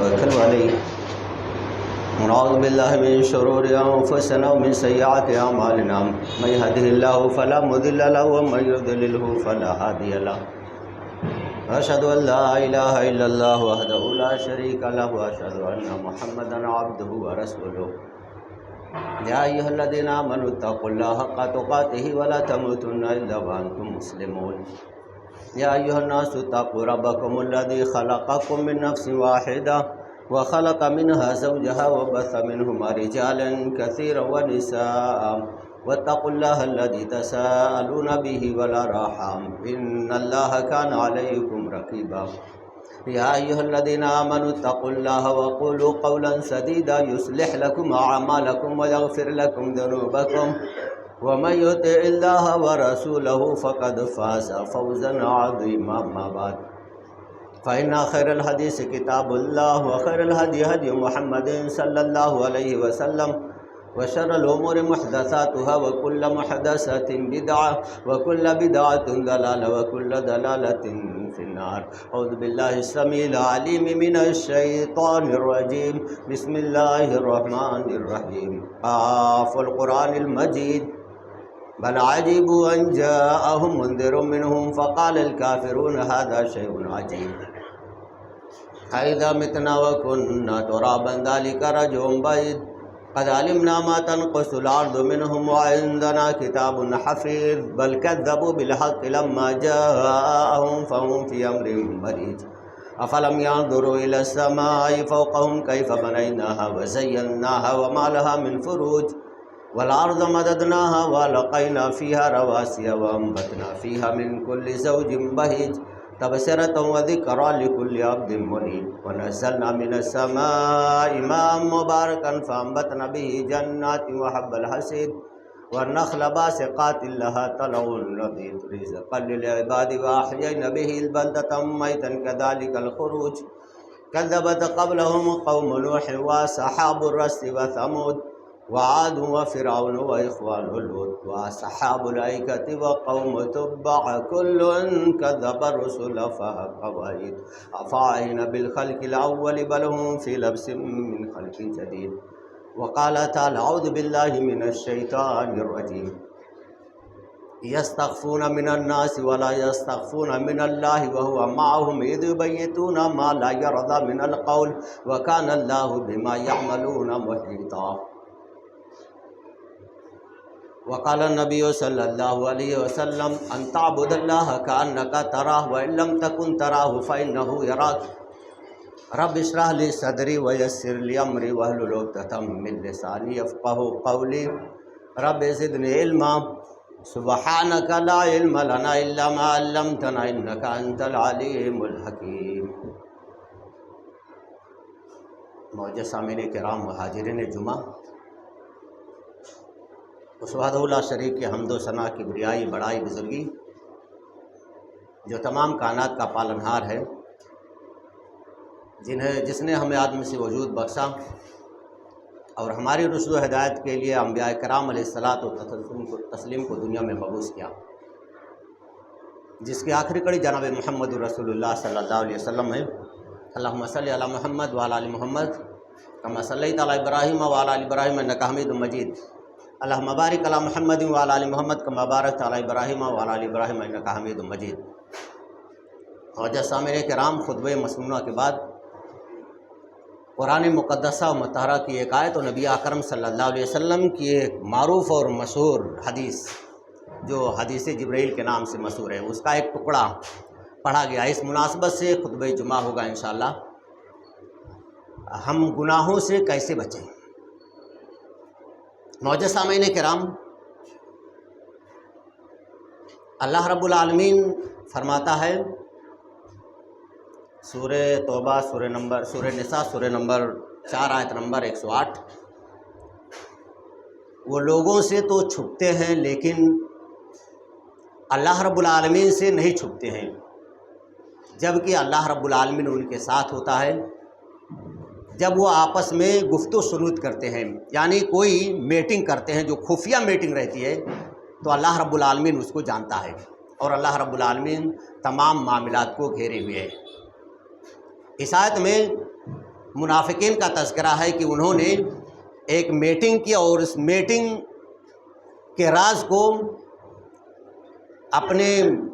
توكل عليه ونعوذ بالله من شرور أنفسنا ومن سيئات أعمالنا من يهده الله فلا مضل له ومن يضلله فلا هادي له أشهد أن لا إله إلا الله وحده لا شريك له وأشهد أن محمدا عبده ورسوله يا أيها الذين آمنوا اتقوا الله حق تقاته ولا تموتن إلا وأنتم مسلمون يا أيها الناس اتقوا ربكم الذي خلقكم من نفس واحدة وخلق منها زوجها وبث منهما رجالا كثيرا ونساء واتقوا الله الذي تساءلون به والأرحام إن الله كان عليكم رقيبا يا أيها الذين آمنوا اتقوا الله وقولوا قولا سديدا يصلح لكم أعمالكم ويغفر لكم ذنوبكم ومن يطع الله ورسوله فقد فاز فوزا عظيما أما بعد فإن خير الحديث كتاب الله وخير الهدي هدي محمد صلى الله عليه وسلم وشر الأمور محدثاتها وكل محدثة بدعة وكل بدعة ضلالة وكل ضلالة في النار. أعوذ بالله السميع العليم من الشيطان الرجيم. بسم الله الرحمن الرحيم. قاف القرآن المجيد بل عجبوا أن جاءهم منذر منهم فقال الكافرون هذا شيء عجيب أإذا متنا وكنا ترابا ذلك رجع بعيد قد علمنا ما تنقص الأرض منهم وعندنا كتاب حفيظ بل كذبوا بالحق لما جاءهم فهم في أمر مريج أفلم ينظروا إلى السماء فوقهم كيف بنيناها وزيناها وما لها من فروج والأرض مددناها وألقينا فيها رواسي وأنبتنا فيها من كل زوج بهيج تبصرة وذكرى لكل عبد منيب ونزلنا من السماء ماء مباركا فأنبتنا به جنات وحب الحصيد والنخل باسقات لها طلع نضيد رزقا للعباد وأحيينا به البلدة ميتا كذلك الخروج كذبت قبلهم قوم نوح وأصحاب الرس وثمود وعاد وفرعون وإخوان لوط وأصحاب الأيكة وقوم تبع كل كذب الرسل فحق وعيد أفعينا بالخلق الأول بل هم في لبس من خلق جديد. وقال تعالى أعوذ بالله من الشيطان الرجيم يستخفون من الناس ولا يستخفون من الله وهو معهم إذ يبيتون ما لا يرضى من القول وكان الله بما يعملون محيطا. وقال النبي صلى الله عليه وسلم أن تعبد الله كأنك تراه وإن لم تكن تراه فإنه يراك. رب اشرح لي صدري ويسر لي أمري واحلل عقدة من لساني يفقهوا قولي رب زدني علما سبحانك لا علم لنا إلا ما علمتنا إنك أنت العليم الحكيم. معزز سامعین کرام و حاضرین جمعہ، اس وحدہ لا شریک کے حمد و ثنا کی بریائی بڑائی بزرگی جو تمام کائنات کا پالنہار ہے، جس نے ہمیں آدم سے وجود بخشا اور ہماری رشد و ہدایت کے لیے انبیاء کرام علیہ الصلاۃ و تسلیم کو دنیا میں مبعوث کیا، جس کی آخری کڑی جناب محمد رسول اللہ صلی اللہ علیہ وسلم ہے. اللہم صلی علی محمد وعلی آل محمد کما صلیت علی ابراہیم وعلی آل ابراہیم انک حمید مجید. اللہم بارک علی محمد وعلی آل محمد کما بارکت علی ابراہیم وعلی آل ابراہیم انک حمید مجید. معزز سامعین کرام، خطبہ مسنونہ کے بعد قرآن مقدسہ و مطہرہ کی ایک آیت و نبی اکرم صلی اللہ علیہ وسلم کی ایک معروف اور مشہور حدیث جو حدیث جبرائیل کے نام سے مشہور ہے، اس کا ایک ٹکڑا پڑھا گیا. اس مناسبت سے خطبہ جمعہ ہوگا انشاءاللہ. ہم گناہوں سے کیسے بچیں؟ معزز سامعین کرام، اللہ رب العالمین فرماتا ہے سورہ توبہ سورہ نساء سورہ نمبر 4 آیت نمبر 108، وہ لوگوں سے تو چھپتے ہیں لیکن اللہ رب العالمین سے نہیں چھپتے ہیں، جبکہ اللہ رب العالمین ان کے ساتھ ہوتا ہے جب وہ آپس میں گفت و شنود کرتے ہیں، یعنی کوئی میٹنگ کرتے ہیں جو خفیہ میٹنگ رہتی ہے تو اللہ رب العالمین اس کو جانتا ہے اور اللہ رب العالمین تمام معاملات کو گھیرے ہوئے ہے. اس آیت میں منافقین کا تذکرہ ہے کہ انہوں نے ایک میٹنگ کی اور اس میٹنگ کے راز کو اپنے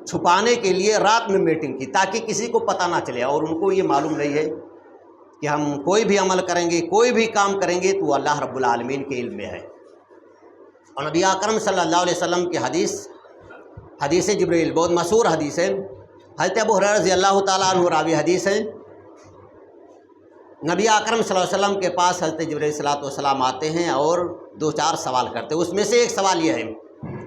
چھپانے کے لیے رات میں میٹنگ کی تاکہ کسی کو پتہ نہ چلے، اور ان کو یہ معلوم نہیں ہے کہ ہم کوئی بھی عمل کریں گے، کوئی بھی کام کریں گے تو اللہ رب العالمین کے علم میں ہے۔ اور نبی اکرم صلی اللہ علیہ وسلم کی حدیث جبریل بہت مشہور حدیث ہے، حضرت ابو ہریرہ رضی اللہ تعالیٰ عنہ راوی حدیث ہے، نبی اکرم صلی اللہ علیہ وسلم کے پاس حضرت جبریل صلی اللہ علیہ وسلم آتے ہیں اور 2-4 سوال کرتے ہیں۔ اس میں سے ایک سوال یہ ہے،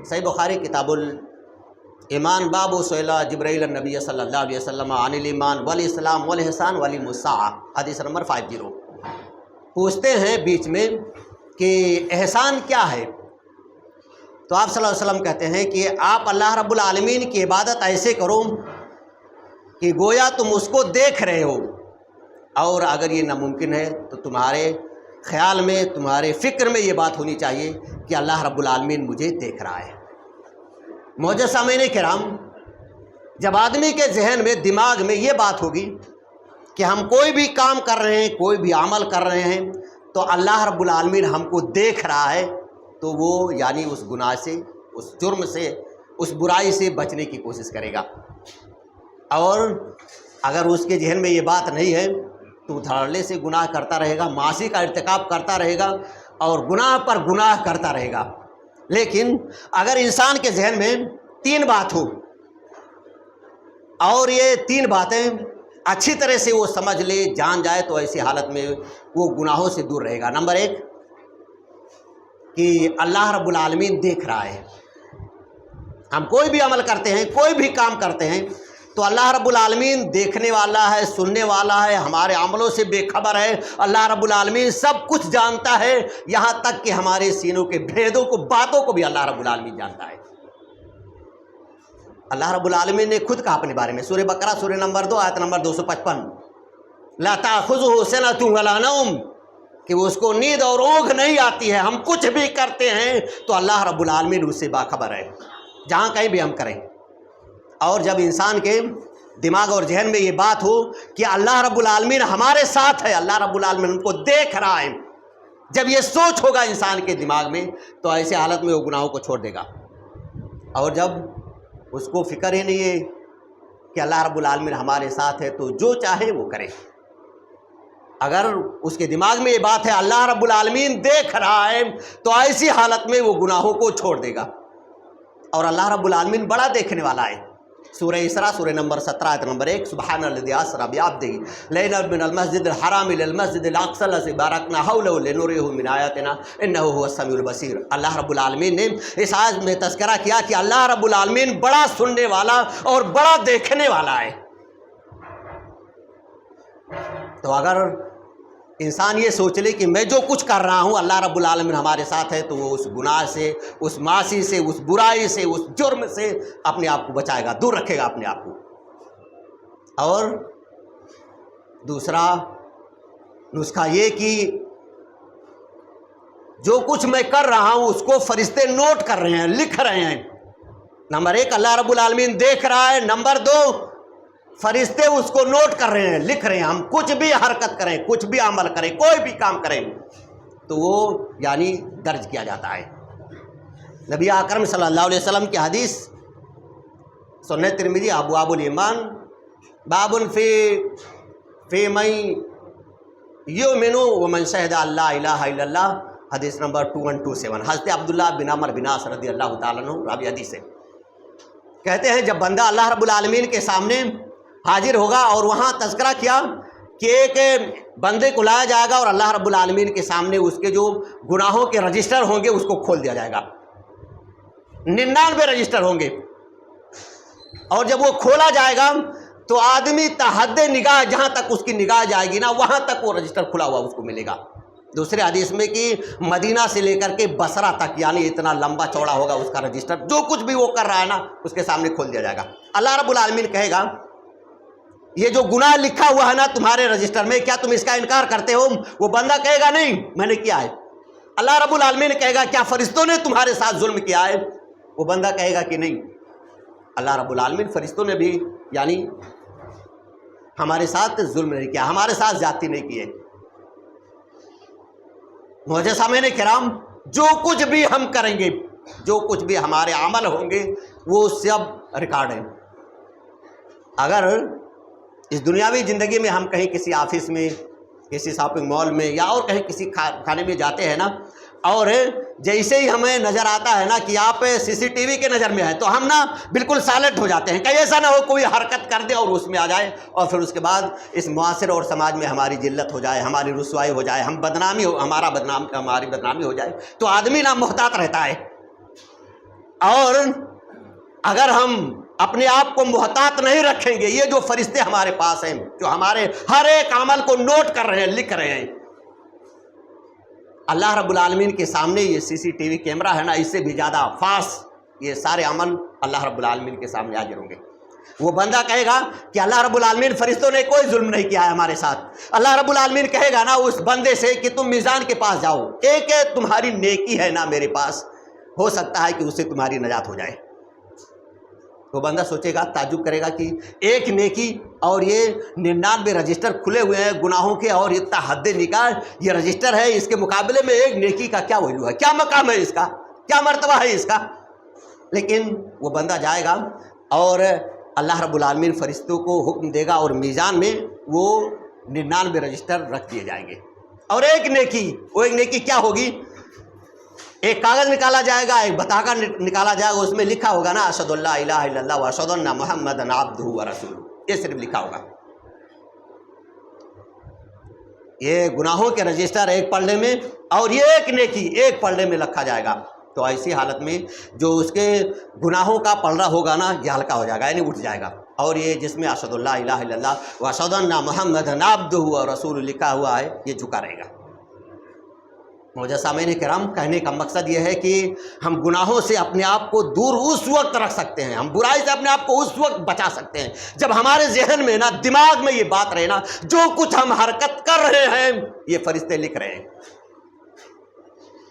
صحیح بخاری کتاب الایمان باب سئل جبریل النبی صلی اللہ علیہ وسلم عن الایمان والاسلام والاحسان والمساء، حدیث نمبر 50۔ پوچھتے ہیں بیچ میں کہ احسان کیا ہے؟ تو آپ صلی اللہ علیہ وسلم کہتے ہیں کہ آپ اللہ رب العالمین کی عبادت ایسے کرو کہ گویا تم اس کو دیکھ رہے ہو، اور اگر یہ ناممکن ہے تو تمہارے خیال میں، تمہارے فکر میں یہ بات ہونی چاہیے کہ اللہ رب العالمین مجھے دیکھ رہا ہے۔ معزز سامعین کرام، جب آدمی کے ذہن میں، دماغ میں یہ بات ہوگی کہ ہم کوئی بھی کام کر رہے ہیں، کوئی بھی عمل کر رہے ہیں تو اللہ رب العالمین ہم کو دیکھ رہا ہے، تو وہ یعنی اس گناہ سے، اس جرم سے، اس برائی سے بچنے کی کوشش کرے گا۔ اور اگر اس کے ذہن میں یہ بات نہیں ہے تو دھڑلے سے گناہ کرتا رہے گا، معاصی کا ارتکاب کرتا رہے گا اور گناہ پر گناہ کرتا رہے گا۔ لیکن اگر انسان کے ذہن میں 3 بات ہو اور یہ 3 باتیں اچھی طرح سے وہ سمجھ لے، جان جائے، تو ایسی حالت میں وہ گناہوں سے دور رہے گا۔ نمبر 1 کہ اللہ رب العالمین دیکھ رہا ہے۔ ہم کوئی بھی عمل کرتے ہیں، کوئی بھی کام کرتے ہیں تو اللہ رب العالمین دیکھنے والا ہے، سننے والا ہے، ہمارے عملوں سے بے خبر ہے۔ اللہ رب العالمین سب کچھ جانتا ہے، یہاں تک کہ ہمارے سینوں کے بھیدوں کو، باتوں کو بھی اللہ رب العالمین جانتا ہے۔ اللہ رب العالمین نے خود کہا اپنے بارے میں، سورہ بقرہ سورہ نمبر 2 آیت نمبر 255، لا تأخذہ سنۃ ولا نوم، کہ اس کو نیند اور اونگ نہیں آتی ہے۔ ہم کچھ بھی کرتے ہیں تو اللہ رب العالمین اس سے باخبر ہے، جہاں کہیں بھی ہم کریں۔ اور جب انسان کے دماغ اور ذہن میں یہ بات ہو کہ اللہ رب العالمین ہمارے ساتھ ہے، اللہ رب العالمین ہم کو دیکھ رہا ہے، جب یہ سوچ ہوگا انسان کے دماغ میں تو ایسے حالت میں وہ گناہوں کو چھوڑ دے گا۔ اور جب اس کو فکر ہی نہیں ہے کہ اللہ رب العالمین ہمارے ساتھ ہے تو جو چاہے وہ کرے۔ اگر اس کے دماغ میں یہ بات ہے اللہ رب العالمین دیکھ رہا ہے تو ایسی حالت میں وہ گناہوں کو چھوڑ دے گا۔ اور اللہ رب العالمین بڑا دیکھنے والا ہے۔ سورہ اسراء سورہ نمبر 17 آیت نمبر 1، سبحان الذی اسری بعبدہ لیلا من المسجد الحرام الی المسجد الاقصی الذی بارکنا حولہ لنریہ من آیاتنا انہ هو السمیع البصیر۔ اللہ رب العالمین نے اس آیت میں تذکرہ کیا کہ اللہ رب العالمین بڑا سننے والا اور بڑا دیکھنے والا ہے۔ تو اگر انسان یہ سوچ لے کہ میں جو کچھ کر رہا ہوں اللہ رب العالمین ہمارے ساتھ ہے، تو وہ اس گناہ سے، اس معاصی سے، اس برائی سے، اس جرم سے اپنے آپ کو بچائے گا، دور رکھے گا اپنے آپ کو۔ اور دوسرا نسخہ یہ کہ جو کچھ میں کر رہا ہوں اس کو فرشتے نوٹ کر رہے ہیں، لکھ رہے ہیں۔ نمبر 1 اللہ رب العالمین دیکھ رہا ہے، نمبر 2 فرشتے اس کو نوٹ کر رہے ہیں، لکھ رہے ہیں۔ ہم کچھ بھی حرکت کریں، کچھ بھی عمل کریں، کوئی بھی کام کریں تو وہ یعنی درج کیا جاتا ہے۔ نبی اکرم صلی اللہ علیہ وسلم کی حدیث سنن ترمذی ابواب الایمان باب فی من یؤمن ومن شہد لا الہ الا اللہ، حدیث نمبر 2127، حضرت عبداللہ بن عمرو بن عاص رضی اللہ تعالیٰ عنہ راوی حدیث ہے۔ کہتے ہیں جب بندہ اللہ رب العالمین کے سامنے حاضر ہوگا، اور وہاں تذکرہ کیا کہ ایک بندے کو لایا جائے گا اور اللہ رب العالمین کے سامنے اس کے جو گناہوں کے رجسٹر ہوں گے اس کو کھول دیا جائے گا، 99 رجسٹر ہوں گے۔ اور جب وہ کھولا جائے گا تو آدمی تحد نگاہ، جہاں تک اس کی نگاہ جائے گی نا وہاں تک وہ رجسٹر کھلا ہوا اس کو ملے گا۔ دوسرے حدیث میں کہ مدینہ سے لے کر کے بصرہ تک، یعنی اتنا لمبا چوڑا ہوگا اس کا رجسٹر، جو کچھ بھی وہ کر رہا ہے نا اس کے سامنے کھول دیا جائے گا۔ اللہ رب العالمین کہے گا یہ جو گناہ لکھا ہوا ہے نا تمہارے رجسٹر میں، کیا تم اس کا انکار کرتے ہو؟ وہ بندہ کہے گا نہیں، میں نے کیا ہے۔ اللہ رب العالمین کہے گا کیا فرشتوں نے تمہارے ساتھ ظلم کیا ہے؟ وہ بندہ کہے گا کہ نہیں، اللہ رب العالمین فرشتوں نے بھی یعنی ہمارے ساتھ ظلم نہیں کیا، ہمارے ساتھ زیادتی نہیں کی ہے۔ معجزہ کرام، جو کچھ بھی ہم کریں گے، جو کچھ بھی ہمارے عمل ہوں گے، وہ سب ریکارڈ ہیں۔ اگر اس دنیاوی زندگی میں ہم کہیں کسی آفس میں، کسی شاپنگ مال میں یا اور کہیں کسی کھانے میں جاتے ہیں نا، اور جیسے ہی ہمیں نظر آتا ہے نا کہ آپ CCTV کے نظر میں ہے، تو ہم نا بالکل سائلنٹ ہو جاتے ہیں، کہیں ایسا نہ ہو کوئی حرکت کر دے اور اس میں آ جائے، اور پھر اس کے بعد اس معاشرے اور سماج میں ہماری ذلت ہو جائے، ہماری رسوائی ہو جائے، ہماری بدنامی ہو جائے، تو آدمی نا محتاط رہتا ہے۔ اور اگر ہم اپنے آپ کو محتاط نہیں رکھیں گے، یہ جو فرشتے ہمارے پاس ہیں، جو ہمارے ہر ایک عمل کو نوٹ کر رہے ہیں، لکھ رہے ہیں، اللہ رب العالمین کے سامنے یہ CCTV کیمرہ ہے نا، اس سے بھی زیادہ فاسٹ یہ سارے عمل اللہ رب العالمین کے سامنے حاضر ہوں گے۔ وہ بندہ کہے گا کہ اللہ رب العالمین، فرشتوں نے کوئی ظلم نہیں کیا ہے ہمارے ساتھ۔ اللہ رب العالمین کہے گا نا اس بندے سے کہ تم میزان کے پاس جاؤ، ایک تمہاری نیکی ہے نا میرے پاس، ہو سکتا ہے کہ اس سے تمہاری نجات ہو جائے۔ وہ بندہ سوچے گا، تعجب کرے گا کہ ایک نیکی اور یہ 99 رجسٹر کھلے ہوئے ہیں گناہوں کے، اور اتنا حد نکاح یہ رجسٹر ہے، اس کے مقابلے میں ایک نیکی کا کیا ویلو ہے، کیا مقام ہے اس کا، کیا مرتبہ ہے اس کا۔ لیکن وہ بندہ جائے گا اور اللہ رب العالمین فرشتوں کو حکم دے گا، اور میزان میں وہ 99 رجسٹر رکھ دیے جائیں گے، اور ایک نیکی کیا ہوگی؟ ایک کاغذ نکالا جائے گا، ایک بطاقہ نکالا جائے گا، اس میں لکھا ہوگا نا اشہد اللہ الہ الا اللہ واشہد ان محمد عبدہ ورسولہ، یہ صرف لکھا ہوگا۔ یہ گناہوں کے رجسٹر ایک پلڑے میں، اور یہ ایک نیکی ایک پلڑے میں رکھا جائے گا۔ تو ایسی حالت میں جو اس کے گناہوں کا پلڑا ہوگا نا، یہ ہلکا ہو جائے گا، یعنی اٹھ جائے گا، اور یہ جس میں اشہد اللہ الہ الا اللہ واشہد ان محمد عبدہ ورسولہ لکھا ہوا ہے، یہ جھکا رہے گا۔ سامعین کرام، کہنے کا مقصد یہ ہے کہ ہم گناہوں سے اپنے آپ کو دور اس وقت رکھ سکتے ہیں، ہم برائی سے اپنے آپ کو اس وقت بچا سکتے ہیں جب ہمارے ذہن میں نا، دماغ میں یہ بات رہے نا، جو کچھ ہم حرکت کر رہے ہیں یہ فرشتے لکھ رہے ہیں۔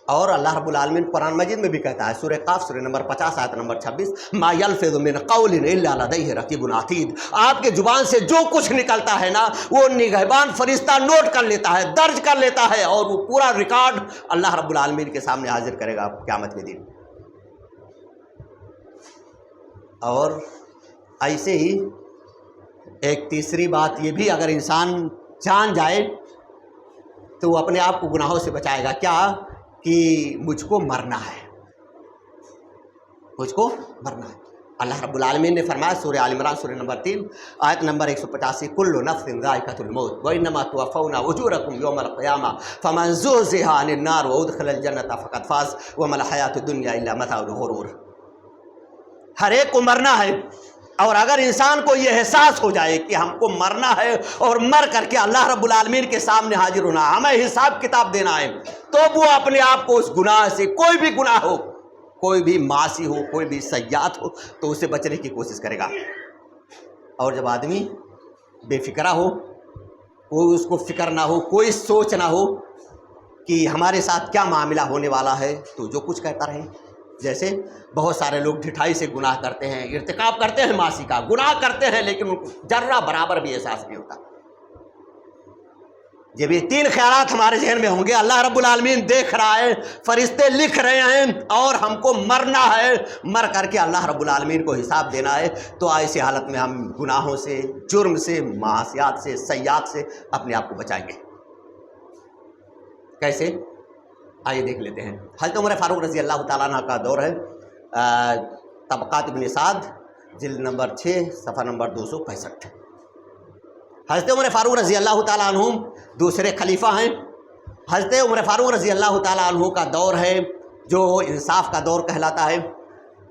اور اللہ رب العالمین قرآن مجید میں بھی کہتا ہے، سورہ قاف سورہ نمبر 50 آیت نمبر 26، ما یلفظ من قول الا لدیہ رقیب عتید، آپ کے زبان سے جو کچھ نکلتا ہے نا، وہ نگہبان فرشتہ نوٹ کر لیتا ہے، درج کر لیتا ہے، اور وہ پورا ریکارڈ اللہ رب العالمین کے سامنے حاضر کرے گا قیامت کے دن۔ اور ایسے ہی ایک تیسری بات یہ بھی، اگر انسان جان جائے تو وہ اپنے آپ کو گناہوں سے بچائے گا، کیا کہ مجھ کو مرنا ہے، مجھ کو مرنا ہے۔ اللہ رب العالمین نے فرمایا سورہ آل عمران سورہ نمبر 3 آیت نمبر 185، کل نفس ذائقۃ الموت وانما توفون اجورکم یوم القیامہ فمن زحزح عن النار وادخل الجنۃ فقد فاز وما الحیاۃ الدنیا الا متاع الغرور۔ ہر ایک کو مرنا ہے، اور اگر انسان کو یہ احساس ہو جائے کہ ہم کو مرنا ہے اور مر کر کے اللہ رب العالمین کے سامنے حاضر ہونا، ہمیں حساب کتاب دینا ہے، تو وہ اپنے آپ کو اس گناہ سے، کوئی بھی گناہ ہو، کوئی بھی معاصی ہو، کوئی بھی سیئات ہو، تو اسے بچنے کی کوشش کرے گا۔ اور جب آدمی بے فکرہ ہو، کوئی اس کو فکر نہ ہو، کوئی سوچ نہ ہو کہ ہمارے ساتھ کیا معاملہ ہونے والا ہے، تو جو کچھ کہتا رہے۔ جیسے بہت سارے لوگ ڈھٹائی سے گناہ کرتے ہیں، ارتکاب کرتے ہیں معاصی کا، گناہ کرتے ہیں، لیکن ان کو ذرہ برابر بھی احساس نہیں ہوتا۔ جب یہ تین خیالات ہمارے ذہن میں ہوں گے، اللہ رب العالمین دیکھ رہا ہے، فرشتے لکھ رہے ہیں، اور ہم کو مرنا ہے، مر کر کے اللہ رب العالمین کو حساب دینا ہے، تو ایسی حالت میں ہم گناہوں سے، جرم سے، معاصیات سے، سیئات سے اپنے آپ کو بچائیں گے۔ کیسے؟ آئیے دیکھ لیتے ہیں۔ حضرت عمر فاروق رضی اللہ تعالیٰ عنہ کا دور ہے، طبقات ابن سعد جلد نمبر 6 صفحہ نمبر 265۔ حضرت عمر فاروق رضی اللہ تعالیٰ عنہ دوسرے خلیفہ ہیں۔ حضرت عمر فاروق رضی اللہ تعالیٰ عنہ کا دور ہے جو انصاف کا دور کہلاتا ہے۔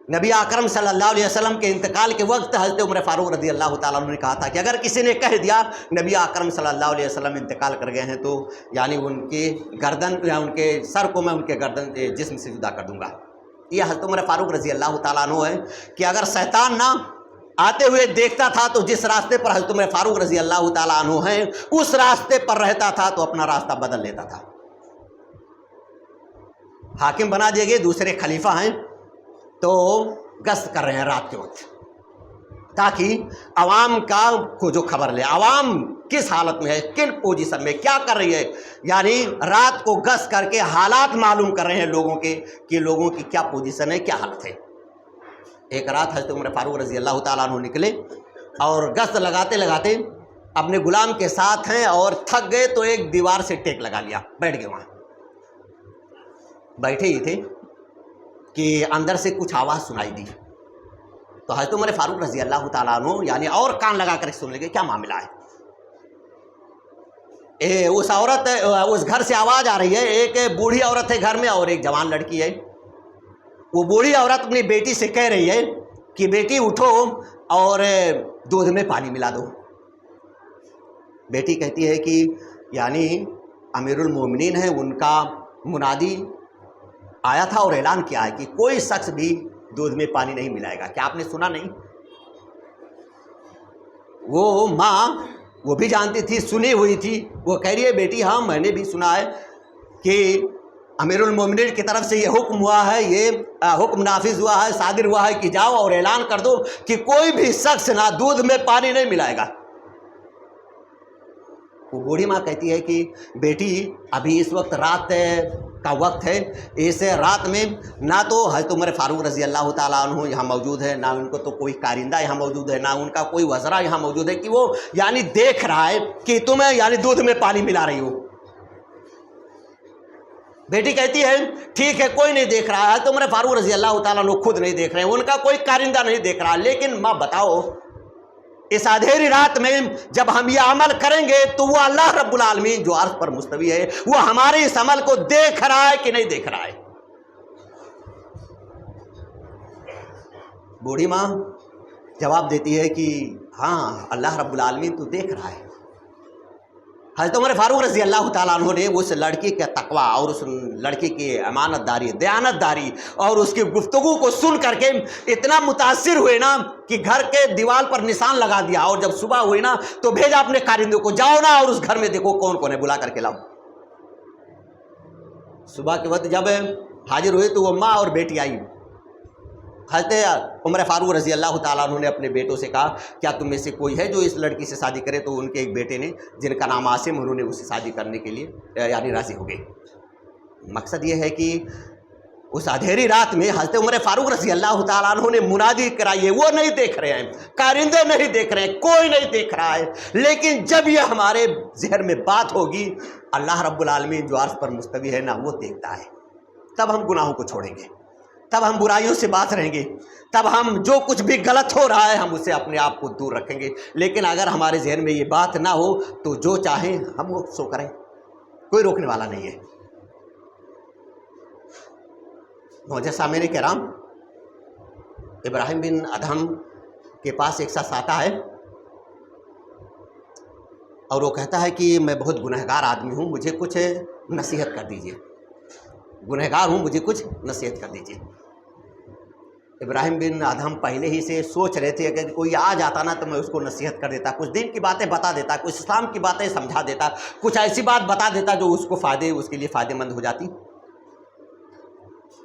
نبی اکرم صلی اللہ علیہ وسلم کے انتقال کے وقت حضرت عمر فاروق رضی اللہ تعالیٰ عنہ نے کہا تھا کہ اگر کسی نے کہہ دیا نبی اکرم صلی اللہ علیہ وسلم انتقال کر گئے ہیں، تو یعنی ان کی گردن یا ان کے سر کو میں ان کے گردن جسم سے جدا کر دوں گا۔ یہ حضرت عمر فاروق رضی اللہ تعالیٰ عنہ ہے کہ اگر شیطان نہ آتے ہوئے دیکھتا تھا تو جس راستے پر حضرت عمر فاروق رضی اللہ تعالیٰ عنہ ہیں اس راستے پر رہتا تھا تو اپنا راستہ بدل لیتا تھا۔ حاکم بنا دیے گئے، دوسرے خلیفہ ہیں، تو گشت کر رہے ہیں رات کے وقت، تاکہ عوام کو جو خبر لے، عوام کس حالت میں ہے، کن پوزیشن میں کیا کر رہی ہے، یعنی رات کو گشت کر کے حالات معلوم کر رہے ہیں لوگوں کے کہ لوگوں کی کیا پوزیشن ہے، کیا حالت ہے۔ ایک رات حضرت عمر فاروق رضی اللہ تعالیٰ عنہ نکلے اور گشت لگاتے لگاتے اپنے غلام کے ساتھ ہیں اور تھک گئے تو ایک دیوار سے ٹیک لگا لیا، بیٹھ گئے۔ وہاں بیٹھے ہی تھے کہ اندر سے کچھ آواز سنائی دی، تو حضرت عمر فاروق رضی اللہ تعالیٰ عنہ یعنی اور کان لگا کر سن لگے کیا معاملہ ہے۔ اس گھر سے آواز آ رہی ہے، ایک بوڑھی عورت ہے گھر میں اور ایک جوان لڑکی ہے۔ وہ بوڑھی عورت اپنی بیٹی سے کہہ رہی ہے کہ بیٹی اٹھو اور دودھ میں پانی ملا دو۔ بیٹی کہتی ہے کہ یعنی امیر المومنین ہیں، ان کا منادی آیا تھا اور اعلان کیا ہے کہ کوئی شخص بھی دودھ میں پانی نہیں ملائے گا، کیا آپ نے سنا نہیں؟ وہ ماں وہ بھی جانتی تھی، سنی ہوئی تھی، وہ کہہ رہی ہے بیٹی ہاں میں نے بھی سنا ہے کہ امیر المومنین کی طرف سے یہ حکم ہوا ہے، یہ حکم نافذ ہوا ہے، صادر ہوا ہے کہ جاؤ اور اعلان کر دو کہ کوئی بھی شخص نہ دودھ میں پانی نہیں ملائے گا۔ وہ بوڑھی ماں کہتی ہے کہ بیٹی ابھی اس وقت رات کا وقت ہے، اس رات میں نہ تو حضرت عمر فاروق رضی اللہ تعالیٰ عنہ یہاں موجود ہے، نہ ان کو تو کوئی کارندہ یہاں موجود ہے، نہ ان کا کوئی وزراء یہاں موجود ہے کہ وہ یعنی دیکھ رہا ہے کہ تمہیں یعنی دودھ میں پانی ملا رہی ہو۔ بیٹی کہتی ہے ٹھیک ہے کوئی نہیں دیکھ رہا ہے، حضرت عمر فاروق رضی اللہ تعالیٰ عنہ خود نہیں دیکھ رہے ہیں، ان کا کوئی کارندہ نہیں دیکھ رہا، لیکن ماں بتاؤ اس اندھیری رات میں جب ہم یہ عمل کریں گے تو وہ اللہ رب العالمین جو عرش پر مستوی ہے وہ ہمارے اس عمل کو دیکھ رہا ہے کہ نہیں دیکھ رہا ہے؟ بوڑھی ماں جواب دیتی ہے کہ ہاں اللہ رب العالمین تو دیکھ رہا ہے۔ حضرت عمر فاروق رضی اللہ تعالیٰ عنہ نے اس لڑکی کا تقویٰ اور اس لڑکی کی امانت داری، دیانت داری اور اس کی گفتگو کو سن کر کے اتنا متاثر ہوئے نا کہ گھر کے دیوار پر نشان لگا دیا، اور جب صبح ہوئی نا تو بھیجا اپنے کارندوں کو جاؤ نا اور اس گھر میں دیکھو کون کون ہے، بلا کر کے لاؤ۔ صبح کے وقت جب حاضر ہوئے تو وہ ماں اور بیٹی آئی۔ حضرت عمر فاروق رضی اللہ تعالیٰ عنہ نے اپنے بیٹوں سے کہا کیا تم میں سے کوئی ہے جو اس لڑکی سے شادی کرے؟ تو ان کے ایک بیٹے نے جن کا نام عاصم، انہوں نے اسے شادی کرنے کے لیے یعنی راضی ہو گئے۔ مقصد یہ ہے کہ اس اندھیری رات میں حضرت عمر فاروق رضی اللہ تعالیٰ عنہ نے منادی کرائی ہے، وہ نہیں دیکھ رہے ہیں، کارندے نہیں دیکھ رہے ہیں، کوئی نہیں دیکھ رہا ہے، لیکن جب یہ ہمارے ذہن میں بات ہوگی اللہ رب العالمین جو عرش پر مستوی ہے نا وہ دیکھتا ہے، تب ہم گناہوں کو چھوڑیں گے، تب ہم برائیوں سے باز رہیں گے، تب ہم جو کچھ بھی غلط ہو رہا ہے ہم اسے اپنے آپ کو دور رکھیں گے۔ لیکن اگر ہمارے ذہن میں یہ بات نہ ہو تو جو چاہیں ہم وہ سو کریں، کوئی روکنے والا نہیں ہے۔ معزز سامعین کرام، ابراہیم بن ادہم کے پاس ایک شخص آتا ہے اور وہ کہتا ہے کہ میں بہت گنہگار آدمی ہوں، مجھے کچھ نصیحت کر دیجیے، گنہگار ہوں، مجھے کچھ نصیحت کر دیجیے۔ ابراہیم بن ادہم پہلے ہی سے سوچ رہے تھے کہ کوئی آ جاتا نا تو میں اس کو نصیحت کر دیتا، کچھ دین کی باتیں بتا دیتا، کچھ اسلام کی باتیں سمجھا دیتا، کچھ ایسی بات بتا دیتا جو اس کو اس کے لیے فائدہ مند ہو جاتی۔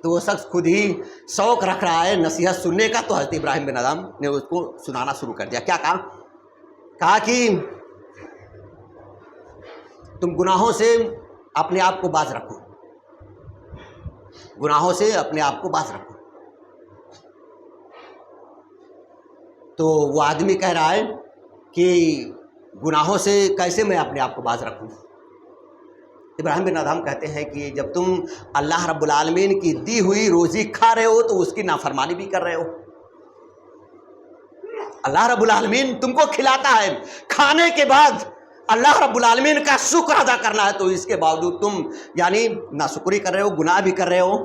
تو وہ شخص خود ہی شوق رکھ رہا ہے نصیحت سننے کا، تو حضرت ابراہیم بن ادہم نے اس کو سنانا شروع کر دیا۔ کیا کہا کہ تم گناہوں سے اپنے آپ کو باز رکھو، گناہوں سے اپنے آپ کو باز رکھو۔ تو وہ آدمی کہہ رہا ہے کہ گناہوں سے کیسے میں اپنے آپ کو باز رکھوں؟ ابراہیم بن ادہم کہتے ہیں کہ جب تم اللہ رب العالمین کی دی ہوئی روزی کھا رہے ہو تو اس کی نافرمانی بھی کر رہے ہو۔ اللہ رب العالمین تم کو کھلاتا ہے، کھانے کے بعد اللہ رب العالمین کا شکر ادا کرنا ہے، تو اس کے باوجود تم یعنی ناشکری کر رہے ہو، گناہ بھی کر رہے ہو۔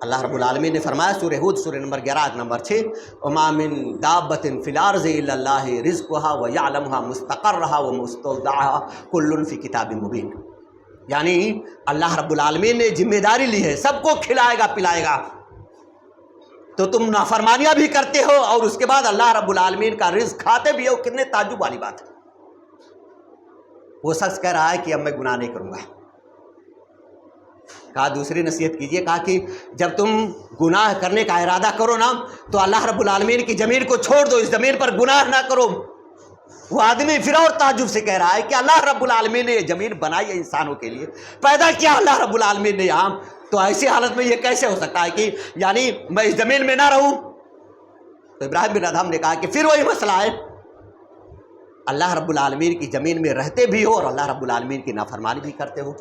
اللہ رب العالمین نے فرمایا سورہ ہود سورہ نمبر 11 نمبر 6 وما من دابۃ فی الارض الا اللہ رزقها ویعلم مستقرها ومستودعها کل فی کتاب مبین، یعنی اللہ رب العالمین نے ذمہ داری لی ہے، سب کو کھلائے گا پلائے گا، تو تم نافرمانیاں بھی کرتے ہو اور اس کے بعد اللہ رب العالمین کا رزق کھاتے بھی ہو۔ کتنے تعجب والی بات ہے۔ وہ شخص کہہ رہا ہے کہ اب میں گناہ نہیں کروں گا، کہا دوسری نصیحت کیجئے، کہا کہ جب تم گناہ کرنے کا ارادہ کرو نا تو اللہ رب العالمین کی زمین کو چھوڑ دو، اس زمین پر گناہ نہ کرو۔ وہ آدمی پھر اور تعجب سے کہہ رہا ہے کہ اللہ رب العالمین نے یہ زمین بنائی ہے انسانوں کے لیے، پیدا کیا اللہ رب العالمین نے یہاں، تو ایسی حالت میں یہ کیسے ہو سکتا ہے کہ یعنی میں اس زمین میں نہ رہوں؟ تو ابراہیم بن ادہم نے کہا کہ پھر وہی مسئلہ ہے، اللہ رب العالمین کی زمین میں رہتے بھی ہو اور اللہ رب العالمین کی نافرمانی بھی کرتے ہو۔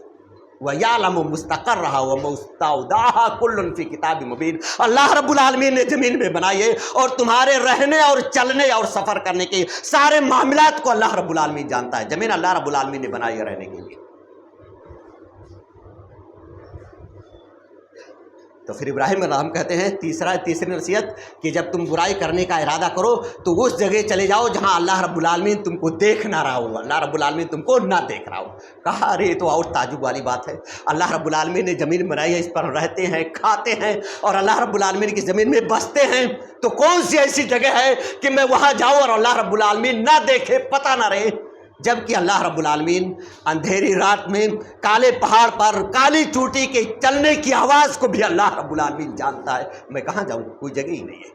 وَيَعْلَمُ مُسْتَقَرَّهَا وَمُسْتَوْدَعَهَا كُلٌّ فِي كِتَابٍ مُبِينٍ، اللہ رب العالمین نے زمین میں بنائی ہے اور تمہارے رہنے اور چلنے اور سفر کرنے کے سارے معاملات کو اللہ رب العالمین جانتا ہے۔ زمین اللہ رب العالمین نے بنائی ہے رہنے کے لیے۔ تو پھر ابراہیم علیہ السلام کہتے ہیں تیسری نصیحت کہ جب تم برائی کرنے کا ارادہ کرو تو اس جگہ چلے جاؤ جہاں اللہ رب العالمین تم کو دیکھ نہ رہا ہو، اللہ رب العالمین تم کو نہ دیکھ رہا ہو۔ کہا ارے یہ تو اور تعجب والی بات ہے، اللہ رب العالمین نے زمین بنائی ہے، اس پر رہتے ہیں، کھاتے ہیں اور اللہ رب العالمین کی زمین میں بستے ہیں، تو کون سی ایسی جگہ ہے کہ میں وہاں جاؤں اور اللہ رب العالمین نہ دیکھے، پتہ نہ رہے؟ جبکہ اللہ رب العالمین اندھیری رات میں کالے پہاڑ پر کالی چوٹی کے چلنے کی آواز کو بھی اللہ رب العالمین جانتا ہے، میں کہاں جاؤں؟ کوئی جگہ ہی نہیں ہے۔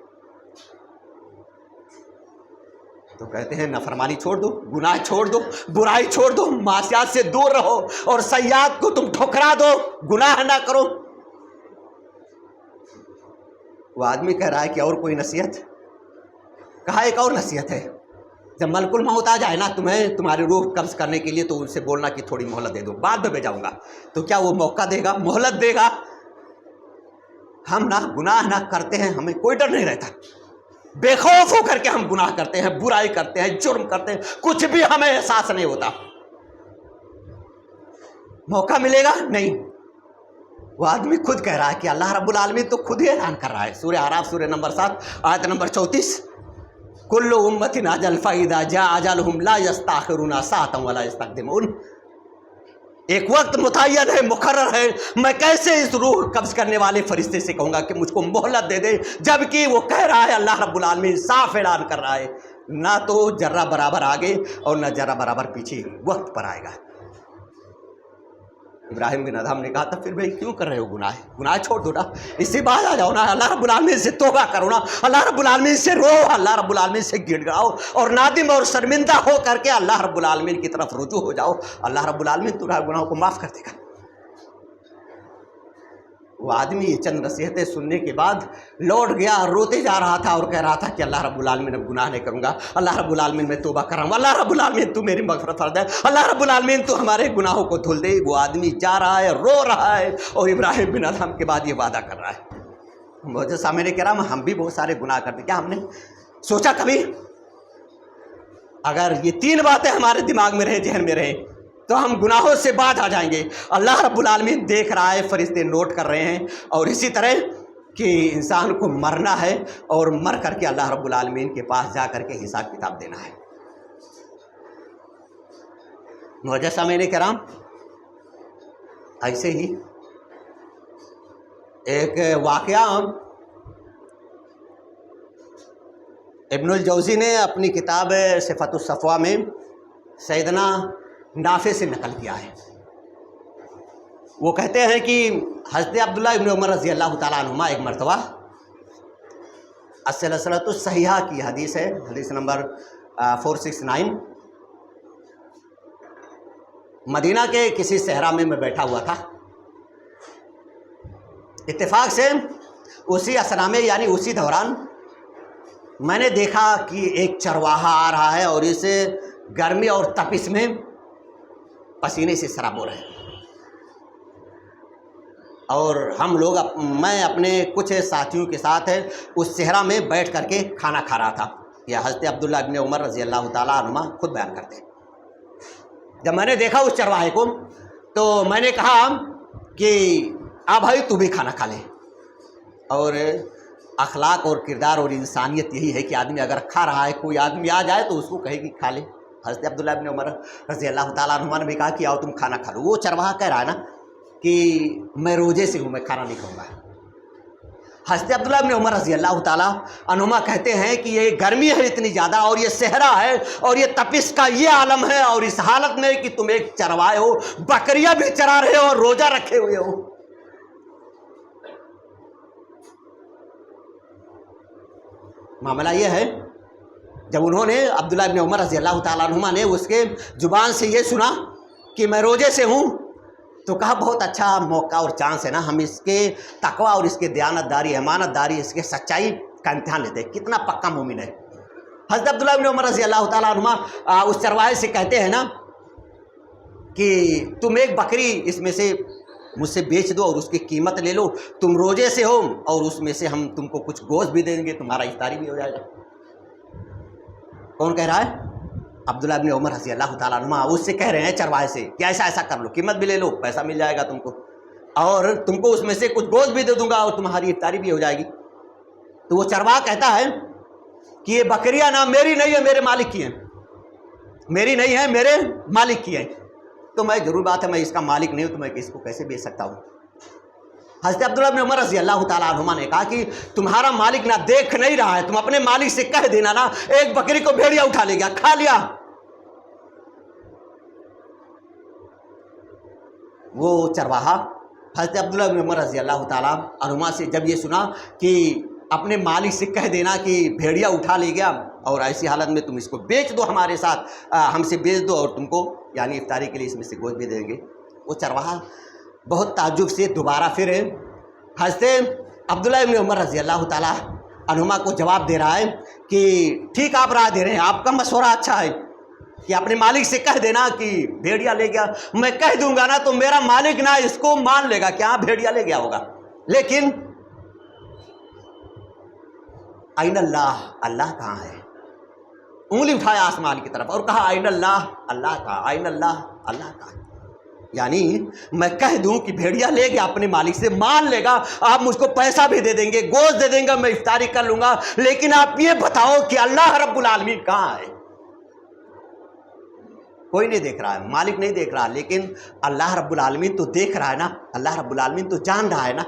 تو کہتے ہیں نافرمانی چھوڑ دو، گناہ چھوڑ دو، برائی چھوڑ دو، معصیت سے دور رہو اور سیئات کو تم ٹھکرا دو، گناہ نہ کرو۔ وہ آدمی کہہ رہا ہے کہ اور کوئی نصیحت؟ کہا ایک اور نصیحت ہے، جب ملک الموت آ جائے نا تمہیں تمہاری روح قبض کرنے کے لیے تو ان سے بولنا کہ تھوڑی مہلت دے دو، بعد میں جاؤں گا۔ تو کیا وہ موقع دے گا، مہلت دے گا؟ ہم نہ گناہ نہ کرتے ہیں، ہمیں کوئی ڈر نہیں رہتا، بے خوف ہو کر کے ہم گناہ کرتے ہیں، برائی کرتے ہیں، جرم کرتے ہیں، کچھ بھی ہمیں احساس نہیں ہوتا۔ موقع ملے گا نہیں۔ وہ آدمی خود کہہ رہا ہے کہ اللہ رب العالمین تو خود ہی اعلان کر رہا ہے، سورہ اعراف سورہ نمبر 7 آیت نمبر 34، کل امت اجل فاذا جاء اجلهم لا یستاخرون ساعة ولا یستقدمون۔ ایک وقت متعین ہے، مقرر ہے، میں کیسے اس روح قبض کرنے والے فرشتے سے کہوں گا کہ مجھ کو مہلت دے دے، جبکہ وہ کہہ رہا ہے، اللہ رب العالمین صاف اعلان کر رہا ہے، نہ تو ذرہ برابر آگے اور نہ ذرہ برابر پیچھے، وقت پر آئے گا۔ ابراہیم بن ادہم نے کہا تھا پھر بھائی کیوں کر رہے ہو گناہ؟ گناہ چھوڑ دو نا، اس سے باہر آ جاؤ نا، اللہ رب العالمین سے توبہ کرو نا، اللہ رب العالمین سے رو، اللہ رب العالمین سے گڑ گڑاؤ اور نادم اور شرمندہ ہو کر کے اللہ رب العالمین کی طرف رجوع ہو جاؤ، اللہ رب العالمین تمہارے گناہوں کو معاف کر دے گا۔ وہ آدمی یہ چند نصیحتیں سننے کے بعد لوٹ گیا، روتے جا رہا تھا اور کہہ رہا تھا کہ اللہ رب العالمین اب گناہ نہیں کروں گا، اللہ رب العالمین میں توبہ کر رہا ہوں، اللہ رب العالمین تو میری مغفرت فرما دے، اللہ رب العالمین تو ہمارے گناہوں کو دھل دے۔ وہ آدمی جا رہا ہے، رو رہا ہے اور ابراہیم بن ادہم کے بعد یہ وعدہ کر رہا ہے۔ معزز سامعین کرام، ہم بھی بہت سارے گناہ کرتے، کیا ہم نے سوچا کبھی اگر یہ تین باتیں ہمارے دماغ میں رہیں، ذہن میں رہیں تو ہم گناہوں سے باز آ جائیں گے؟ اللہ رب العالمین دیکھ رہا ہے، فرشتے نوٹ کر رہے ہیں، اور اسی طرح کہ انسان کو مرنا ہے اور مر کر کے اللہ رب العالمین کے پاس جا کر کے حساب کتاب دینا ہے۔ معزز سامعین کرام، ایسے ہی ایک واقعہ ابن الجوزی نے اپنی کتاب صفت الصفوہ میں سیدنا نافع سے نقل کیا ہے۔ وہ کہتے ہیں کہ حضرت عبداللہ ابن عمر رضی اللہ تعالیٰ عنہما ایک مرتبہ، السلسلۃ الصحیحہ کی حدیث ہے، حدیث نمبر 469، مدینہ کے کسی صحرا میں بیٹھا ہوا تھا، اتفاق سے اسی اثنا میں یعنی اسی دوران میں نے دیکھا کہ ایک چرواہا آ رہا ہے اور اس گرمی اور تپش میں پسینے سے سرابور ہے، اور ہم لوگ میں اپنے کچھ ساتھیوں کے ساتھ اس صحرا میں بیٹھ کر کے کھانا کھا رہا تھا۔ یہ حضرت عبداللہ ابن عمر رضی اللہ تعالیٰ عنہما خود بیان کرتے ہیں۔ جب میں نے دیکھا اس چرواہے کو تو میں نے کہا کہ آ بھائی تو بھی کھانا کھا لے، اور اخلاق اور کردار اور انسانیت یہی ہے کہ آدمی اگر کھا رہا ہے، کوئی آدمی آ جائے تو اس کو کہے کہ کھا لے۔ حضرت عبداللہ ابن عمر رضی اللہ تعالیٰ عنہ نے بھی کہا کہ آؤ تم کھانا کھا لو۔ وہ چرواہا کہہ رہا ہے نا کہ میں روزے سے ہوں، میں کھانا نہیں کھاؤں گا۔ حضرت عبداللہ ابن عمر رضی اللہ تعالیٰ عنہما کہتے ہیں کہ یہ گرمی ہے اتنی زیادہ، اور یہ صحرا ہے اور یہ تپش کا یہ عالم ہے، اور اس حالت میں کہ تم ایک چروائے ہو، بکریاں بھی چرا رہے ہو اور روزہ رکھے ہوئے ہو، معاملہ یہ ہے، جب انہوں نے عبداللہ ابن عمر رضی اللہ تعالیٰ عنہما نے اس کے زبان سے یہ سنا کہ میں روزے سے ہوں، تو کہا بہت اچھا موقع اور چانس ہے نا، ہم اس کے تقوی اور اس کے دیانت داری، امانت داری، اس کے سچائی کا امتحان لیتے ہیں، کتنا پکا مومن ہے۔ حضرت عبداللہ ابن عمر رضی اللہ تعالیٰ عنہما اس چرواہے سے کہتے ہیں نا کہ تم ایک بکری اس میں سے مجھ سے بیچ دو اور اس کی قیمت لے لو، تم روزے سے ہو اور اس میں سے ہم تم کو کچھ گوشت بھی دیں گے، تمہارا افطاری بھی ہو جائے گا۔ کون کہہ رہا ہے؟ عبداللہ ابن عمر رضی اللہ تعالیٰ عنہ اس سے کہہ رہے ہیں چرواہے سے کہ ایسا ایسا کر لو، قیمت بھی لے لو، پیسہ مل جائے گا تم کو، اور تم کو اس میں سے کچھ گوشت بھی دے دوں گا اور تمہاری افطاری بھی ہو جائے گی۔ تو وہ چرواہا کہتا ہے کہ یہ بکریاں نہ میری نہیں ہے، میرے مالک کی ہیں، میری نہیں ہے، میرے مالک کی ہیں، تو میں ضرور بات ہے میں اس کا مالک نہیں ہوں، تو میں اس کو کیسے بیچ سکتا ہوں؟ حضرت عبداللہ بن عمر رضی اللہ تعالیٰ عنہما نے کہا کہ تمہارا مالک نہ دیکھ نہیں رہا ہے، تم اپنے مالک سے کہہ دینا نا ایک بکری کو بھیڑیا اٹھا لے گیا، کھا لیا۔ وہ چرواہا حضرت عبداللہ بن عمر رضی اللہ تعالیٰ عنہما سے جب یہ سنا کہ اپنے مالک سے کہہ دینا کہ بھیڑیا اٹھا لے گیا اور ایسی حالت میں تم اس کو بیچ دو، ہمارے ساتھ ہم سے بیچ دو اور تم کو یعنی افطاری کے لیے اس میں سے گوشت بھی دیں گے، وہ چرواہا بہت تعجب سے دوبارہ پھر حضرت عبداللہ ابن عمر رضی اللہ تعالیٰ عنہما کو جواب دے رہا ہے کہ ٹھیک آپ رائے دے رہے ہیں، آپ کا مشورہ اچھا ہے کہ اپنے مالک سے کہہ دینا کہ بھیڑیا لے گیا، میں کہہ دوں گا نا تو میرا مالک نہ اس کو مان لے گا کہ ہاں بھیڑیا لے گیا ہوگا، لیکن این اللہ، اللہ کہاں ہے؟ انگلی اٹھایا آسمان کی طرف اور کہا این اللہ، اللہ کہاں؟ این اللہ، اللہ کہاں؟ یعنی میں کہہ دوں کہ بھیڑیا لے گیا اپنے مالک سے، مان لے گا، آپ مجھ کو پیسہ بھی دے دیں گے، گوشت دے دیں گے، میں افطاری کر لوں گا، لیکن آپ یہ بتاؤ کہ اللہ رب العالمین کہاں ہے؟ کوئی نہیں دیکھ رہا ہے، مالک نہیں دیکھ رہا، لیکن اللہ رب العالمین تو دیکھ رہا ہے نا، اللہ رب العالمین تو جان رہا ہے نا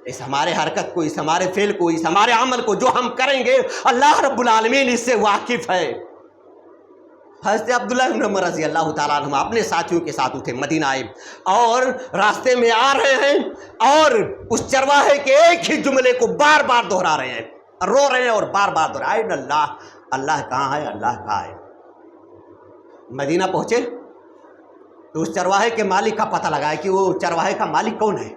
اس ہمارے حرکت کو، اس ہمارے فعل کو، اس ہمارے عمل کو جو ہم کریں گے، اللہ رب العالمین اس سے واقف ہے۔ حضرت عبداللہ بن عمر رضی اللہ تعالیٰ عنہ اپنے ساتھیوں کے ساتھ اٹھے، مدینہ آئے اور راستے میں آ رہے ہیں اور اس چرواہے کے ایک ہی جملے کو بار بار دہرا رہے ہیں، رو رہے ہیں اور بار بار دہرا رہے ہیں، اللہ، اللہ کہاں ہے، اللہ کہاں ہے؟ مدینہ پہنچے تو اس چرواہے کے مالک کا پتہ لگایا کہ وہ چرواہے کا مالک کون ہے۔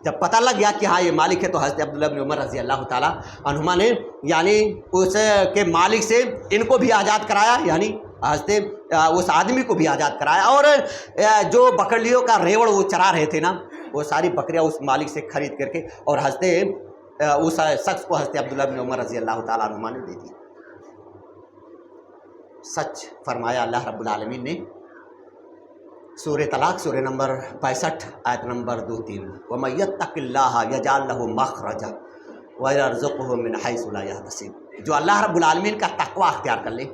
جب پتہ لگ گیا کہ ہاں یہ مالک ہے تو حضرت عبداللہ بن عمر رضی اللہ تعالیٰ عنہما نے یعنی اس کے مالک سے ان کو بھی آزاد کرایا، یعنی حضرت اس آدمی کو بھی آزاد کرایا، اور جو بکریوں کا ریوڑ وہ چرا رہے تھے نا وہ ساری بکریاں اس مالک سے خرید کر کے اور حضرت اس شخص کو حضرت عبداللہ بن عمر رضی اللہ تعالیٰ عنہما نے دے دی۔ سچ فرمایا اللہ رب العالمین نے سورہ طلاق سورہ نمبر 65 آیت نمبر 2-3، وَمَن يَتَّقِ اللَّهَ يَجْعَل لَّهُ مَخْرَجًا وَيَرْزُقْهُ مِنْ حَيْثُ لَا يَحْتَسِبُ۔ جو اللہ رب العالمین کا تقوی اختیار کر لے،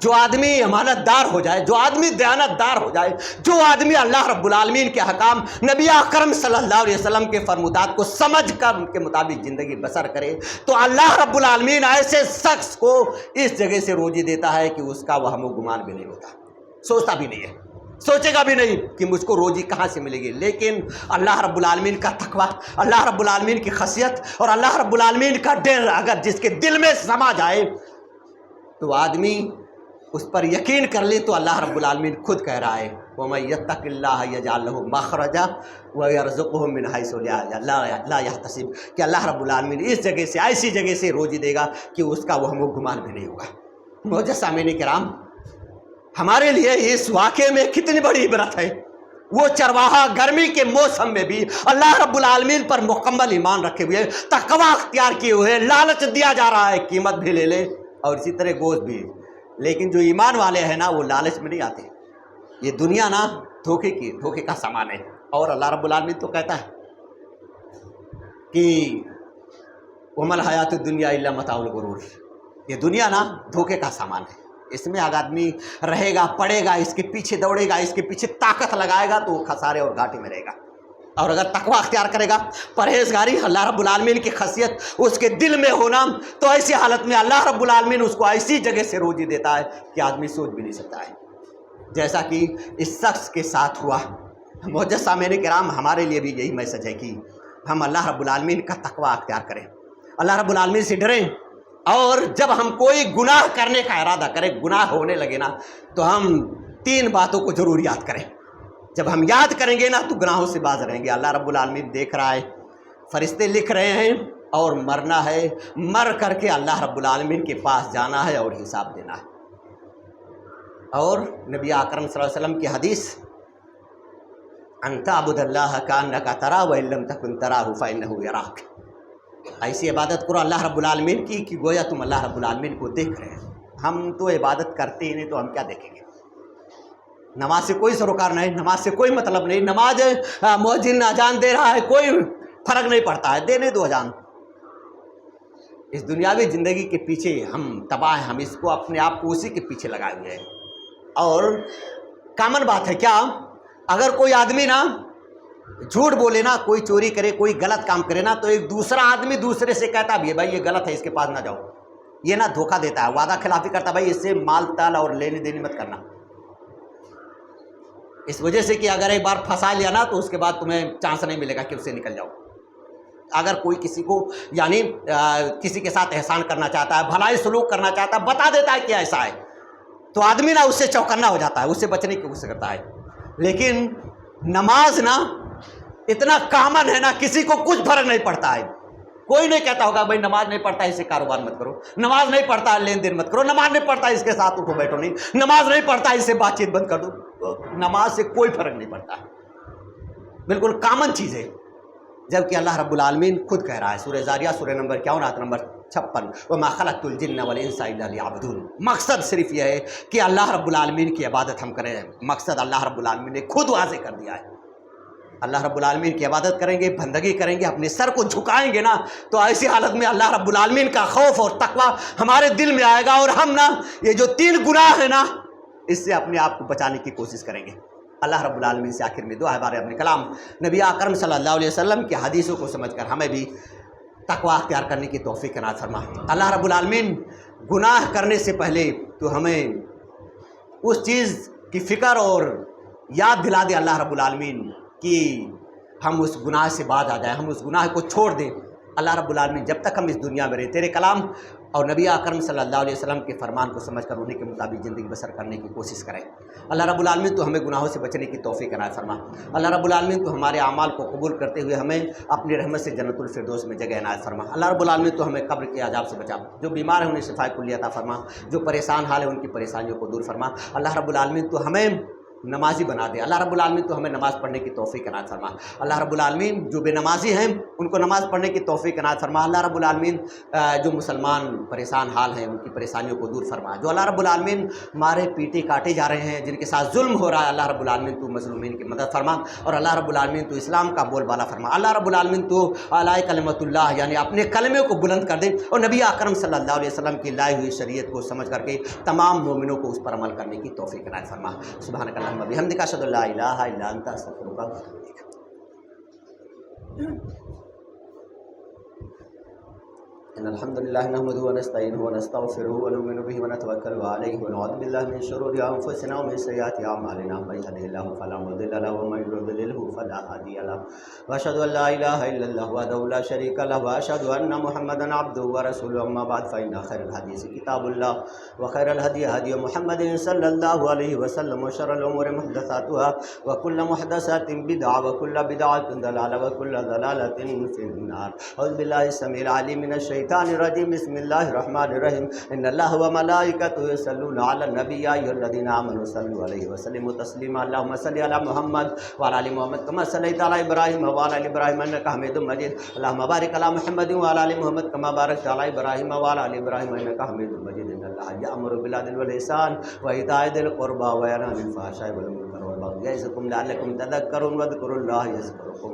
جو آدمی امانت دار ہو جائے، جو آدمی دیانت دار ہو جائے، جو آدمی اللہ رب العالمین کے حکام، نبی اکرم صلی اللہ علیہ وسلم کے فرمودات کو سمجھ کر ان کے مطابق زندگی بسر کرے، تو اللہ رب العالمین ایسے شخص کو اس جگہ سے روزی دیتا ہے کہ اس کا وہم و گمان بھی نہیں ہوتا، سوچتا بھی نہیں ہے، سوچے گا بھی نہیں کہ مجھ کو روزی کہاں سے ملے گی۔ لیکن اللہ رب العالمین کا تقوی، اللہ رب العالمین کی خشیت اور اللہ رب العالمین کا ڈر اگر جس کے دل میں سما جائے تو آدمی اس پر یقین کر لے تو اللہ رب العالمین خود کہہ رہا ہے وَمَن يَتَّقِ اللَّهَ يَجْعَل لَّهُ مَخْرَجًا وَيَرْزُقْهُ مِنْ حَيْثُ لَا يَحْتَسِبُ، کہ اللہ رب العالمین اس جگہ سے، ایسی جگہ سے روزی دے گا کہ اس کا وہم و گمان بھی نہیں ہوگا۔ معزز سامعین کرام، ہمارے لیے اس واقعے میں کتنی بڑی عبرت ہے۔ وہ چرواہا گرمی کے موسم میں بھی اللہ رب العالمین پر مکمل ایمان رکھے ہوئے، تقوی اختیار کیے ہوئے، لالچ دیا جا رہا ہے قیمت بھی لے لے اور اسی طرح گوشت بھی، لیکن جو ایمان والے ہیں نا وہ لالچ میں نہیں آتے۔ یہ دنیا نا دھوکے کا سامان ہے، اور اللہ رب العالمین تو کہتا ہے کہ وَمَا الْحَيَاةُ الدُّنْيَا إِلَّا مَتَاعُ الْغُرُورِ، یہ دنیا نا دھوکے کا سامان ہے، اس میں اگر آدمی رہے گا، پڑے گا، اس کے پیچھے دوڑے گا، اس کے پیچھے طاقت لگائے گا تو وہ خسارے اور گھاٹے میں رہے گا، اور اگر تقوی اختیار کرے گا، پرہیزگاری، اللہ رب العالمین کی خشیت اس کے دل میں ہونا، تو ایسی حالت میں اللہ رب العالمین اس کو ایسی جگہ سے روزی دیتا ہے کہ آدمی سوچ بھی نہیں سکتا ہے، جیسا کہ اس شخص کے ساتھ ہوا۔ معزز سامعین کرام، ہمارے لیے بھی یہی میسج ہے کہ ہم اللہ رب العالمین کا تقوی اختیار کریں، اللہ رب العالمین سے ڈریں، اور جب ہم کوئی گناہ کرنے کا ارادہ کریں، گناہ ہونے لگے نا، تو ہم 3 باتوں کو ضرور یاد کریں۔ جب ہم یاد کریں گے نا تو گناہوں سے باز رہیں گے۔ اللہ رب العالمین دیکھ رہا ہے، فرشتے لکھ رہے ہیں، اور مرنا ہے، مر کر کے اللہ رب العالمین کے پاس جانا ہے اور حساب دینا ہے۔ اور نبی اکرم صلی اللہ علیہ وسلم کی حدیث، ان تعبد اللہ کانک تراہ وان لم تکن تراہ فانہ یراک، ایسی عبادت کرو اللہ رب العالمین کی کہ گویا تم اللہ رب العالمین کو دیکھ رہے ہیں۔ ہم تو عبادت کرتے ہی نہیں تو ہم کیا دیکھیں گے؟ نماز سے کوئی سروکار نہیں، نماز سے کوئی مطلب نہیں، نماز مؤذن اذان دے رہا ہے کوئی فرق نہیں پڑتا ہے، دینے دو اذان۔ اس دنیاوی زندگی کے پیچھے ہم تباہ ہیں، ہم اس کو اپنے آپ کو اسی کے پیچھے لگائے ہوئے ہیں۔ اور کامن بات ہے کیا، اگر کوئی آدمی نا جھوٹ بولے نا، کوئی چوری کرے، کوئی غلط کام کرے نا، تو ایک دوسرا آدمی دوسرے سے کہتا بھی ہے بھائی یہ غلط ہے، اس کے پاس نہ جاؤ، یہ نا دھوکہ دیتا ہے، وعدہ خلافی کرتا ہے، بھائی اس سے مال تال اور لینے دینی مت کرنا، اس وجہ سے کہ اگر ایک بار پھنسا لیا نا تو اس کے بعد تمہیں چانس نہیں ملے گا کہ اس سے نکل جاؤ۔ اگر کوئی کسی کو یعنی کسی کے ساتھ احسان کرنا چاہتا ہے، بھلائی سلوک کرنا چاہتا ہے، بتا دیتا ہے کہ ایسا ہے، تو آدمی نا اس سے چوکنا ہو جاتا ہے، اس سے بچنے کی کوشش کرتا ہے۔ لیکن نماز نا اتنا کامن ہے نا، کسی کو کچھ فرق نہیں پڑتا ہے، کوئی نہیں کہتا ہوگا بھائی نماز نہیں پڑھتا ہے اس سے کاروبار مت کرو، نماز نہیں پڑھتا ہے لین دین مت کرو، نماز نہیں پڑھتا ہے اس کے ساتھ اٹھو بیٹھو نہیں، نماز نہیں پڑھتا ہے اس سے بات چیت بند کر دو۔ نماز سے کوئی فرق نہیں پڑتا ہے، بالکل کامن چیز ہے، جبکہ اللہ رب العالمین خود کہہ رہا ہے سورہ زاریات سورہ نمبر 51 آیت نمبر 56، وما خلقت الجن والانس الا لیعبدون۔ مقصد صرف یہ ہے کہ اللہ رب العالمین کی عبادت ہم کریں، مقصد اللہ رب العالمین نے خود واضح کر دیا ہے۔ اللہ رب العالمین کی عبادت کریں گے، بندگی کریں گے، اپنے سر کو جھکائیں گے نا، تو ایسی حالت میں اللہ رب العالمین کا خوف اور تقوی ہمارے دل میں آئے گا، اور ہم نا یہ جو 3 گناہ ہیں نا اس سے اپنے آپ کو بچانے کی کوشش کریں گے۔ اللہ رب العالمین سے آخر میں دعا ہے بارے اپنے کلام نبی اکرم صلی اللہ علیہ وسلم کی حدیثوں کو سمجھ کر ہمیں بھی تقوی اختیار کرنے کی توفیق عنایت فرما۔ اللہ رب العالمین گناہ کرنے سے پہلے تو ہمیں اس چیز کی فکر اور یاد دلا دے اللہ رب العالمین کہ ہم اس گناہ سے باز آ جائیں، ہم اس گناہ کو چھوڑ دیں۔ اللہ رب العالمین جب تک ہم اس دنیا میں رہے تیرے کلام اور نبی اکرم صلی اللہ علیہ وسلم کے فرمان کو سمجھ کر انہیں کے مطابق زندگی بسر کرنے کی کوشش کریں۔ اللہ رب العالمین تو ہمیں گناہوں سے بچنے کی توفیق عنایت فرما۔ اللہ رب العالمین تو ہمارے اعمال کو قبول کرتے ہوئے ہمیں اپنی رحمت سے جنت الفردوس میں جگہ عنایت فرما۔ اللہ رب العالمین تو ہمیں قبر کے عذاب سے بچا، جو بیمار ہیں انہیں شفاء کلیہ عطا فرما، جو پریشان حال ہے ان کی پریشانیوں کو دور فرما۔ اللہ رب العالمین تو ہمیں نمازی بنا دے، اللہ رب العالمین تو ہمیں نماز پڑھنے کی توفیق عنایت فرما۔ اللہ رب العالمین جو بے نمازی ہیں ان کو نماز پڑھنے کی توفیق عنایت فرما۔ اللہ رب العالمین جو مسلمان پریشان حال ہیں ان کی پریشانیوں کو دور فرما۔ جو اللہ رب العالمین مارے پیٹے کاٹے جا رہے ہیں، جن کے ساتھ ظلم ہو رہا ہے، اللہ رب العالمین تو مظلومین کی مدد فرما، اور اللہ رب العالمین تو اسلام کا بول بالا فرما۔ اللہ رب العالمین تو اعلی کلمت اللہ یعنی اپنے کلمے کو بلند کر دے، اور نبی اکرم صلی اللہ علیہ وسلم کی لائی ہوئی شریعت کو سمجھ کر کے تمام مومنوں کو اس پر عمل کرنے کی توفیق عنایت فرما۔ سبحانک اللہم و بحمدک اشہد ان لا الہ الا انت استغفرک و اتوب الیک۔ ان الحمد لله نحمده ونستعينه ونستغفره ونؤمن به ونتوكل عليه ونعوذ بالله من شرور انفسنا ومن سيئات اعمالنا من يهده الله فلا مضل له ومن يضلل فلا هادي له واشهد ان لا اله الا الله وحده لا شريك له واشهد ان محمدا عبده ورسوله اما بعد فان خير الحديث كتاب الله وخير الهدي هدي محمد صلى الله عليه وسلم وشر الامور محدثاتها وكل محدثات بدعه وكل بدعه ضلاله وكل ضلاله في النار۔ اعوذ بالله السميع العليم من الشيطان الرجيم، بسم الله الرحمن الرحيم، ان الله وملائكته يصلون على النبي يا ايها الذين امنوا صلوا عليه وسلموا تسليما۔ اللهم صل على محمد وعلى ال محمد كما صليت على ابراهيم وعلى ال ابراهيم انك حميد مجيد، اللهم بارك على محمد وعلى ال محمد كما باركت على ابراهيم وعلى ال ابراهيم انك حميد مجيد۔ ان الله يأمر بالعدل والإحسان وإيتاء ذي القربى وينهى عن الفحشاء والمنكر والبغي يعظكم لعلكم تذكرون، واذكروا الله يذكركم